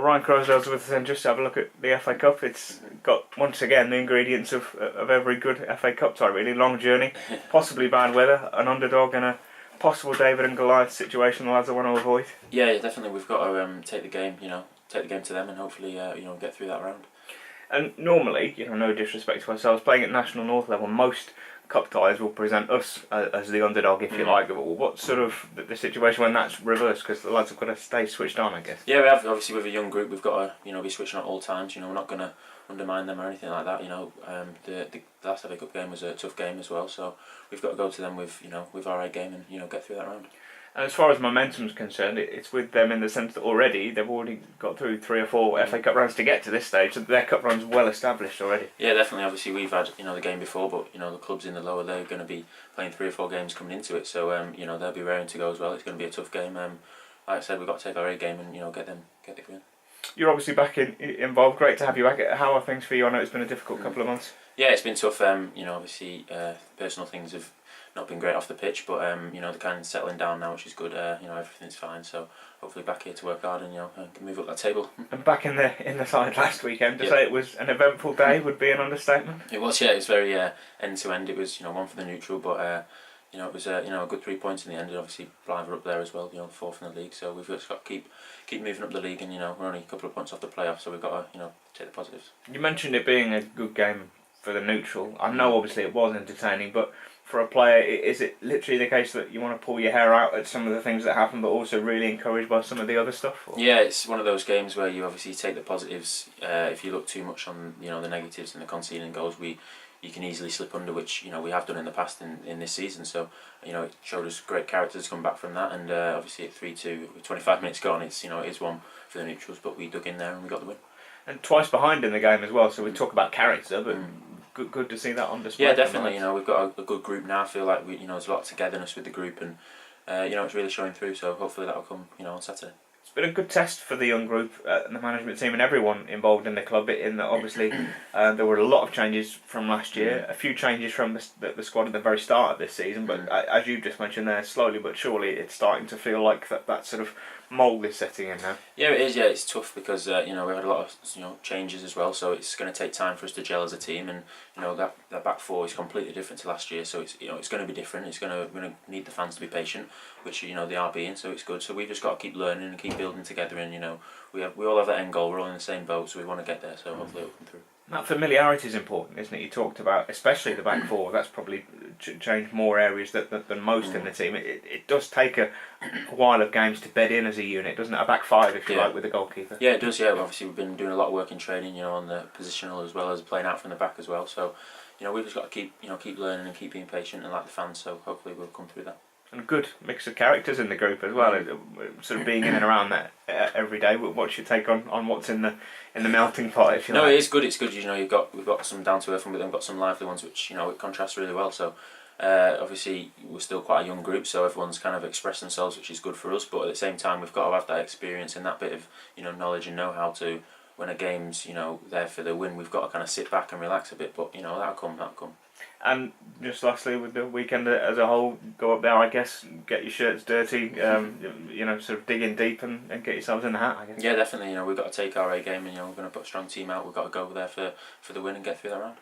Ryan Croasdale's with us, and just have a look at the FA Cup. It's got, once again, the ingredients of every good FA Cup tie, really. Long journey, possibly bad weather, an underdog, and a possible David and Goliath situation the lads I want to avoid. Yeah, definitely. We've got to take the game, take the game to them, and hopefully, get through that round. And normally, no disrespect to ourselves, playing at National North level, most cup ties will present us as the underdog, if you like. What's sort of the situation when that's reversed? Because the lads have got to stay switched on, I guess. Yeah, we have. Obviously, with a young group, we've got to be switching on at all times. We're not going to undermine them or anything like that. The last FA Cup game was a tough game as well, so we've got to go to them with with our A game and get through that round. And as far as momentum's concerned, it's with them in the sense that they've already got through 3 or 4 FA Cup rounds to get to this stage, so their cup run's well established already. Yeah, definitely. Obviously, we've had the game before, but the clubs in the lower, they're going to be playing 3 or 4 games coming into it, so they'll be raring to go as well. It's going to be a tough game. Like I said, we've got to take our A game and get the win. You're obviously back involved. Great to have you back. How are things for you? I know it's been a difficult couple of months. Yeah, it's been tough. Obviously, personal things have not been great off the pitch, but they're kind of settling down now, which is good. Everything's fine, so hopefully back here to work hard and can move up that table. And back in the side last weekend, to say it was an eventful day would be an understatement. It was, yeah. It was very end to end. It was one for the neutral, but it was a good 3 points in the end, and obviously Blythe up there as well, 4th in the league. So we've just got to keep moving up the league, and we're only a couple of points off the playoffs, so we've got to take the positives. You mentioned it being a good game for the neutral. I know obviously it was entertaining, but for a player, is it literally the case that you want to pull your hair out at some of the things that happen, but also really encouraged by some of the other stuff? Or? Yeah, it's one of those games where you obviously take the positives. If you look too much on the negatives and the conceding goals, you can easily slip under, which we have done in the past in this season. So it showed us great characters come back from that, and obviously at 3-2 with 25 minutes gone, it's it is one for the neutrals, but we dug in there and we got the win. And twice behind in the game as well. So we talk about character, but. Good to see that on display. Yeah, definitely. We've got a good group now. I feel like there's a lot of togetherness with the group, and it's really showing through. So hopefully that'll come on Saturday. It's been a good test for the young group and the management team and everyone involved in the club. In that obviously there were a lot of changes from last year, a few changes from the squad at the very start of this season. But as you just mentioned there, slowly but surely it's starting to feel like that sort of mould is setting in now. Yeah, it is. Yeah, it's tough because we've had a lot of changes as well. So it's going to take time for us to gel as a team, and that back four is completely different to last year. So it's it's going to be different. We're going to need the fans to be patient, which they are being. So it's good. So we've just got to keep learning and keep building together. And we all have that end goal. We're all in the same boat, so we want to get there. So hopefully it'll come through. That familiarity is important, isn't it? You talked about, especially the back four. That's probably changed more areas than most in the team. It does take a while of games to bed in as a unit, doesn't it? A back five, if you like, with the goalkeeper. Yeah, it does. Yeah, obviously we've been doing a lot of work in training, on the positional as well as playing out from the back as well. So, we've just got to keep learning and keep being patient and like the fans. So hopefully we'll come through that. And a good mix of characters in the group as well, sort of being in and around that every day. What's your take on what's in the melting pot? If you like? No, it is good. It's good. We've got some down to earth, and we've got some lively ones, which it contrasts really well. So obviously we're still quite a young group, so everyone's kind of expressed themselves, which is good for us. But at the same time, we've got to have that experience and that bit of knowledge and know-how to, when a game's there for the win, we've got to kind of sit back and relax a bit. But that'll come. And just lastly, with the weekend as a whole, go up there, I guess, get your shirts dirty, sort of dig in deep and get yourselves in the hat, I guess. Yeah, definitely. We've got to take our A game, and we're going to put a strong team out. We've got to go there for the win and get through that round.